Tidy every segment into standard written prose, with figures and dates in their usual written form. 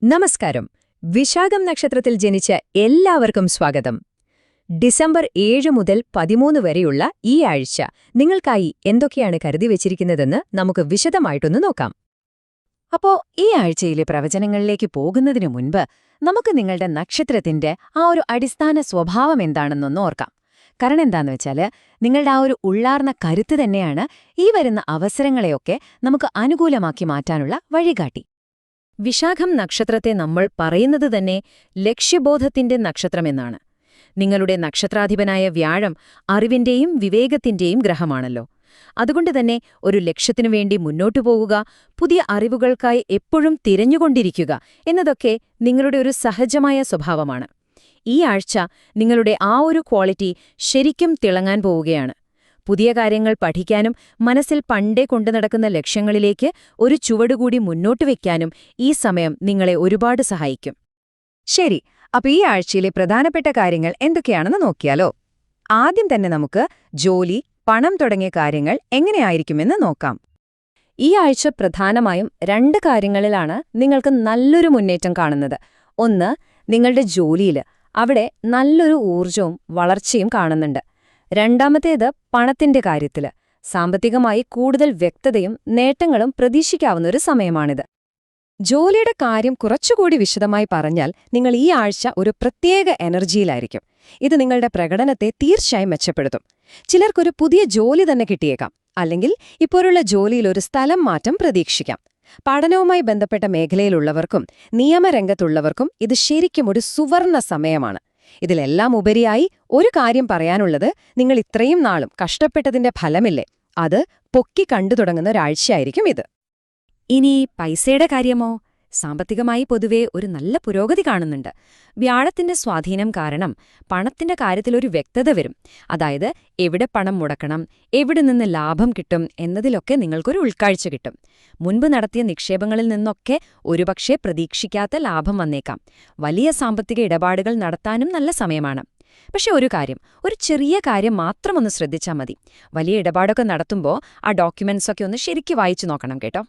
നമസ്കാരം. വിശാഖം നക്ഷത്രത്തിൽ ജനിച്ച എല്ലാവർക്കും സ്വാഗതം. ഡിസംബർ 7 മുതൽ 13 വരെയുള്ള ഈ ആഴ്ച നിങ്ങൾക്കായി എന്തൊക്കെയാണ് കരുതി വച്ചിരിക്കുന്നതെന്ന് നമുക്ക് വിശദമായിട്ടൊന്ന് നോക്കാം. അപ്പോ ഈ ആഴ്ചയിലെ പ്രവചനങ്ങളിലേക്ക് പോകുന്നതിനു മുൻപ് നമുക്ക് നിങ്ങളുടെ നക്ഷത്രത്തിന്റെ ആ ഒരു അടിസ്ഥാന സ്വഭാവം എന്താണെന്നൊന്ന് ഓർക്കാം. കാരണം എന്താന്ന് വെച്ചാല് നിങ്ങളുടെ ആ ഒരു ഉള്ളാർന്ന കരുത്ത് തന്നെയാണ് ഈ വരുന്ന അവസരങ്ങളെയൊക്കെ നമുക്ക് അനുകൂലമാക്കി മാറ്റാനുള്ള വഴികാട്ടി. വിശാഖം നക്ഷത്രത്തെ നമ്മൾ പറയുന്നത് തന്നെ ലക്ഷ്യബോധത്തിന്റെ നക്ഷത്രമെന്നാണ്. നിങ്ങളുടെ നക്ഷത്രാധിപനായ വ്യാഴം അറിവിന്റെയും വിവേകത്തിന്റെയും ഗ്രഹമാണല്ലോ. അതുകൊണ്ടുതന്നെ ഒരു ലക്ഷ്യത്തിനുവേണ്ടി മുന്നോട്ടു പോകുക, പുതിയ അറിവുകൾക്കായി എപ്പോഴും തിരഞ്ഞുകൊണ്ടിരിക്കുക എന്നതൊക്കെ നിങ്ങളുടെ ഒരു സഹജമായ സ്വഭാവമാണ്. ഈ ആഴ്ച നിങ്ങളുടെ ആ ഒരു ക്വാളിറ്റി ശരിക്കും തിളങ്ങാൻ പോവുകയാണ്. പുതിയ കാര്യങ്ങൾ പഠിക്കാനും മനസ്സിൽ പണ്ടേ കൊണ്ടുനടക്കുന്ന ലക്ഷ്യങ്ങളിലേക്ക് ഒരു ചുവടുകൂടി മുന്നോട്ട് വയ്ക്കാനും ഈ സമയം നിങ്ങളെ ഒരുപാട് സഹായിക്കും. ശരി, അപ്പൊ ഈ ആഴ്ചയിലെ പ്രധാനപ്പെട്ട കാര്യങ്ങൾ എന്തൊക്കെയാണെന്ന് നോക്കിയാലോ. ആദ്യം തന്നെ നമുക്ക് ജോലി, പണം തുടങ്ങിയ കാര്യങ്ങൾ എങ്ങനെയായിരിക്കുമെന്ന് നോക്കാം. ഈ ആഴ്ച പ്രധാനമായും 2 കാര്യങ്ങളിലാണ് നിങ്ങൾക്ക് നല്ലൊരു മുന്നേറ്റം കാണുന്നത്. ഒന്ന്, നിങ്ങളുടെ ജോലിയിൽ. അവിടെ നല്ലൊരു ഊർജവും വളർച്ചയും കാണുന്നുണ്ട്. രണ്ടാമത്തേത് പണത്തിന്റെ കാര്യത്തില്. സാമ്പത്തികമായി കൂടുതൽ വ്യക്തതയും നേട്ടങ്ങളും പ്രതീക്ഷിക്കാവുന്നൊരു സമയമാണിത്. ജോലിയുടെ കാര്യം കുറച്ചുകൂടി വിശദമായി പറഞ്ഞാൽ നിങ്ങൾ ഈ ആഴ്ച ഒരു പ്രത്യേക എനർജിയിലായിരിക്കും. ഇത് നിങ്ങളുടെ പ്രകടനത്തെ തീർച്ചയായും മെച്ചപ്പെടുത്തും. ചിലർക്കൊരു പുതിയ ജോലി തന്നെ കിട്ടിയേക്കാം, അല്ലെങ്കിൽ ഇപ്പോഴുള്ള ജോലിയിൽ ഒരു സ്ഥലം മാറ്റം പ്രതീക്ഷിക്കാം. പഠനവുമായി ബന്ധപ്പെട്ട മേഖലയിലുള്ളവർക്കും നിയമരംഗത്തുള്ളവർക്കും ഇത് ശരിക്കും ഒരു സുവർണ സമയമാണ്. ഇതിലെല്ലാം ഉപരിയായി ഒരു കാര്യം പറയാനുള്ളത്, നിങ്ങൾ ഇത്രയും നാളും കഷ്ടപ്പെട്ടതിന്റെ ഫലമില്ലേ, അത് പൊക്കി കണ്ടു തുടങ്ങുന്ന ഒരാഴ്ചയായിരിക്കും ഇത്. ഇനി പൈസയുടെ കാര്യമോ? സാമ്പത്തികമായി പൊതുവെ ഒരു നല്ല പുരോഗതി കാണുന്നുണ്ട്. വ്യാഴത്തിന്റെ സ്വാധീനം കാരണം പണത്തിന്റെ കാര്യത്തിലൊരു വ്യക്തത വരും. അതായത് എവിടെ പണം മുടക്കണം, എവിടെ നിന്ന് ലാഭം കിട്ടും എന്നതിലൊക്കെ നിങ്ങൾക്കൊരു ഉൾക്കാഴ്ച കിട്ടും. മുൻപ് നടത്തിയ നിക്ഷേപങ്ങളിൽ നിന്നൊക്കെ ഒരുപക്ഷെ പ്രതീക്ഷിക്കാത്ത ലാഭം വന്നേക്കാം. വലിയ സാമ്പത്തിക ഇടപാടുകൾ നടത്താനും നല്ല സമയമാണ്. പക്ഷെ ഒരു ചെറിയ കാര്യം മാത്രം ഒന്ന് ശ്രദ്ധിച്ചാൽ മതി. വലിയ ഇടപാടൊക്കെ നടത്തുമ്പോൾ ആ ഡോക്യുമെന്റ്സൊക്കെ ഒന്ന് ശരിക്കും വായിച്ചു നോക്കണം കേട്ടോ.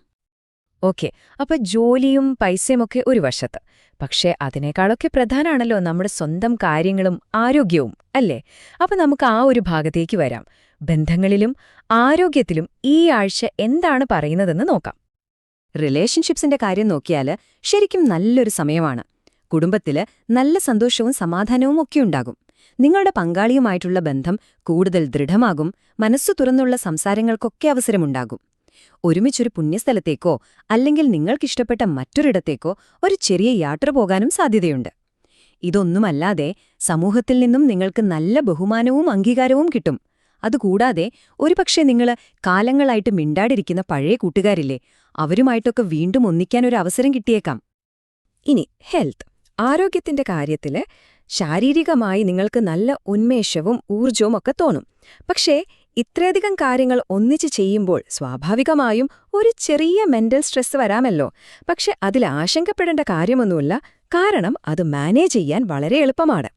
ഓക്കെ, അപ്പൊ ജോലിയും പൈസയുമൊക്കെ ഒരു വശത്ത്. പക്ഷേ അതിനേക്കാളൊക്കെ പ്രധാനമാണല്ലോ നമ്മുടെ സ്വന്തം കാര്യങ്ങളും ആരോഗ്യവും, അല്ലേ? അപ്പൊ നമുക്ക് ആ ഒരു ഭാഗത്തേക്ക് വരാം. ബന്ധങ്ങളിലും ആരോഗ്യത്തിലും ഈ ആഴ്ച എന്താണ് പറയുന്നതെന്ന് നോക്കാം. റിലേഷൻഷിപ്സിന്റെ കാര്യം നോക്കിയാല് ശരിക്കും നല്ലൊരു സമയമാണ്. കുടുംബത്തില് നല്ല സന്തോഷവും സമാധാനവും ഒക്കെ ഉണ്ടാകും. നിങ്ങളുടെ പങ്കാളിയുമായിട്ടുള്ള ബന്ധം കൂടുതൽ ദൃഢമാകും. മനസ്സു തുറന്നുള്ള സംസാരങ്ങൾക്കൊക്കെ അവസരമുണ്ടാകും. ഒരുമിച്ചൊരു പുണ്യസ്ഥലത്തേക്കോ അല്ലെങ്കിൽ നിങ്ങൾക്കിഷ്ടപ്പെട്ട മറ്റൊരിടത്തേക്കോ ഒരു ചെറിയ യാത്ര പോകാനും സാധ്യതയുണ്ട്. ഇതൊന്നുമല്ലാതെ സമൂഹത്തിൽ നിന്നും നിങ്ങൾക്ക് നല്ല ബഹുമാനവും അംഗീകാരവും കിട്ടും. അതുകൂടാതെ ഒരുപക്ഷെ നിങ്ങൾ കാലങ്ങളായിട്ട് മിണ്ടാടിരിക്കുന്ന പഴയ കൂട്ടുകാരില്ലേ, അവരുമായിട്ടൊക്കെ വീണ്ടും ഒന്നിക്കാനൊരു അവസരം കിട്ടിയേക്കാം. ഇനി ഹെൽത്ത്, ആരോഗ്യത്തിന്റെ കാര്യത്തില് ശാരീരികമായി നിങ്ങൾക്ക് നല്ല ഉന്മേഷവും ഊർജവും ഒക്കെ തോന്നും. പക്ഷേ ഇത്രയധികം കാര്യങ്ങൾ ഒന്നിച്ച് ചെയ്യുമ്പോൾ സ്വാഭാവികമായും ഒരു ചെറിയ മെന്റൽ സ്ട്രെസ് വരാമല്ലോ. പക്ഷെ അതിൽ ആശങ്കപ്പെടേണ്ട കാര്യമൊന്നുമില്ല, കാരണം അത് മാനേജ് ചെയ്യാൻ വളരെ എളുപ്പമാണ്.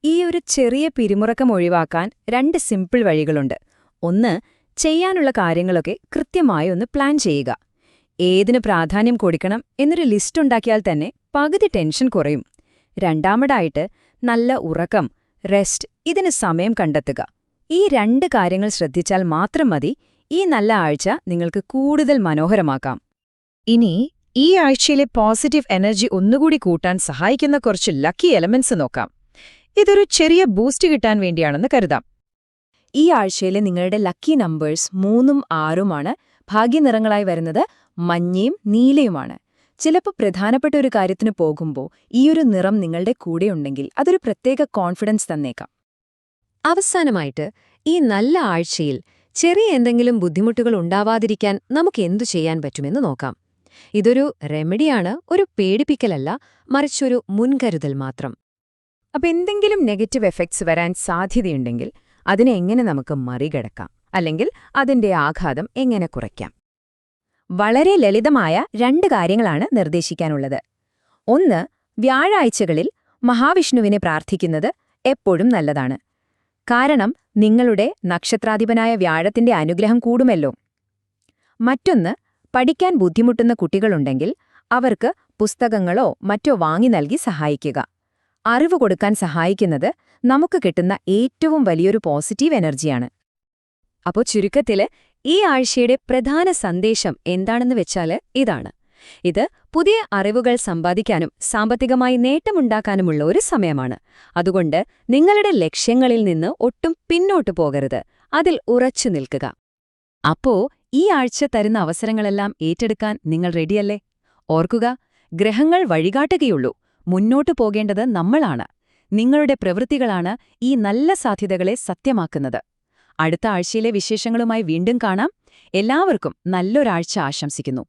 ഈ ഒരു ചെറിയ പിരിമുറക്കം ഒഴിവാക്കാൻ 2 സിമ്പിൾ വഴികളുണ്ട്. ഒന്ന്, ചെയ്യാനുള്ള കാര്യങ്ങളൊക്കെ കൃത്യമായി ഒന്ന് പ്ലാൻ ചെയ്യുക. ഏതിന് പ്രാധാന്യം കൊടുക്കണം എന്നൊരു ലിസ്റ്റ് ഉണ്ടാക്കിയാൽ തന്നെ പകുതി ടെൻഷൻ കുറയും. രണ്ടാമതായിട്ട്, നല്ല ഉറക്കം, റെസ്റ്റ്, ഇതിന് സമയം കണ്ടെത്തുക. ഈ 2 കാര്യങ്ങൾ ശ്രദ്ധിച്ചാൽ മാത്രം മതി ഈ നല്ല ആഴ്ച നിങ്ങൾക്ക് കൂടുതൽ മനോഹരമാക്കാം. ഇനി ഈ ആഴ്ചയിലെ പോസിറ്റീവ് എനർജി ഒന്നുകൂടി കൂട്ടാൻ സഹായിക്കുന്ന കുറച്ച് ലക്കി എലമെന്റ്സ് നോക്കാം. ഇതൊരു ചെറിയ ബൂസ്റ്റ് കിട്ടാൻ വേണ്ടിയാണെന്ന് കരുതാം. ഈ ആഴ്ചയിലെ നിങ്ങളുടെ ലക്കി നമ്പേഴ്സ് 3ഉം 6ഉമാണ്. ഭാഗ്യനിറങ്ങളായി വരുന്നത് മഞ്ഞയും നീലയുമാണ്. ചിലപ്പോൾ പ്രധാനപ്പെട്ട ഒരു കാര്യത്തിന് പോകുമ്പോൾ ഈയൊരു നിറം നിങ്ങളുടെ കൂടെയുണ്ടെങ്കിൽ അതൊരു പ്രത്യേക കോൺഫിഡൻസ് തന്നേക്കാം. അവസാനമായിട്ട്, ഈ നല്ല ആഴ്ചയിൽ ചെറിയ എന്തെങ്കിലും ബുദ്ധിമുട്ടുകൾ ഉണ്ടാവാതിരിക്കാൻ നമുക്ക് എന്തു ചെയ്യാൻ പറ്റുമെന്ന് നോക്കാം. ഇതൊരു റെമഡിയാണ്, ഒരു പേടിപ്പിക്കലല്ല, മറിച്ചൊരു മുൻകരുതൽ മാത്രം. അപ്പൊ എന്തെങ്കിലും നെഗറ്റീവ് എഫക്ട്സ് വരാൻ സാധ്യതയുണ്ടെങ്കിൽ അതിനെ എങ്ങനെ നമുക്ക് മറികടക്കാം, അല്ലെങ്കിൽ അതിന്റെ ആഘാതം എങ്ങനെ കുറയ്ക്കാം? വളരെ ലളിതമായ 2 കാര്യങ്ങളാണ് നിർദ്ദേശിക്കാനുള്ളത്. ഒന്ന്, വ്യാഴാഴ്ചകളിൽ മഹാവിഷ്ണുവിനെ പ്രാർത്ഥിക്കുന്നത് എപ്പോഴും നല്ലതാണ്. കാരണം നിങ്ങളുടെ നക്ഷത്രാധിപനായ വ്യാഴത്തിന്റെ അനുഗ്രഹം കൂടുമല്ലോ. മറ്റൊന്ന്, പഠിക്കാൻ ബുദ്ധിമുട്ടുന്ന കുട്ടികളുണ്ടെങ്കിൽ അവർക്ക് പുസ്തകങ്ങളോ മറ്റോ വാങ്ങി നൽകി സഹായിക്കുക. അറിവ് കൊടുക്കാൻ സഹായിക്കുന്നത് നമുക്ക് കിട്ടുന്ന ഏറ്റവും വലിയൊരു പോസിറ്റീവ് എനർജിയാണ്. അപ്പോ ചുരുക്കത്തില് ഈ ആഴ്ചയുടെ പ്രധാന സന്ദേശം എന്താണെന്ന് വെച്ചാല് ഇതാണ്. ഇത് പുതിയ അറിവുകൾ സമ്പാദിക്കാനും സാമ്പത്തികമായി നേട്ടമുണ്ടാക്കാനുമുള്ള ഒരു സമയമാണ്. അതുകൊണ്ട് നിങ്ങളുടെ ലക്ഷ്യങ്ങളിൽ നിന്ന് ഒട്ടും പിന്നോട്ടു പോകരുത്, അതിൽ ഉറച്ചു നിൽക്കുക. അപ്പോ ഈ ആഴ്ച തരുന്ന അവസരങ്ങളെല്ലാം ഏറ്റെടുക്കാൻ നിങ്ങൾ റെഡിയല്ലേ? ഓർക്കുക, ഗ്രഹങ്ങൾ വഴികാട്ടുകയുള്ളൂ, മുന്നോട്ടു പോകേണ്ടത് നമ്മളാണ്. നിങ്ങളുടെ പ്രവൃത്തികളാണ് ഈ നല്ല സാധ്യതകളെ സത്യമാക്കുന്നത്. അടുത്ത ആഴ്ചയിലെ വിശേഷങ്ങളുമായി വീണ്ടും കാണാം. എല്ലാവർക്കും നല്ലൊരാഴ്ച ആശംസിക്കുന്നു.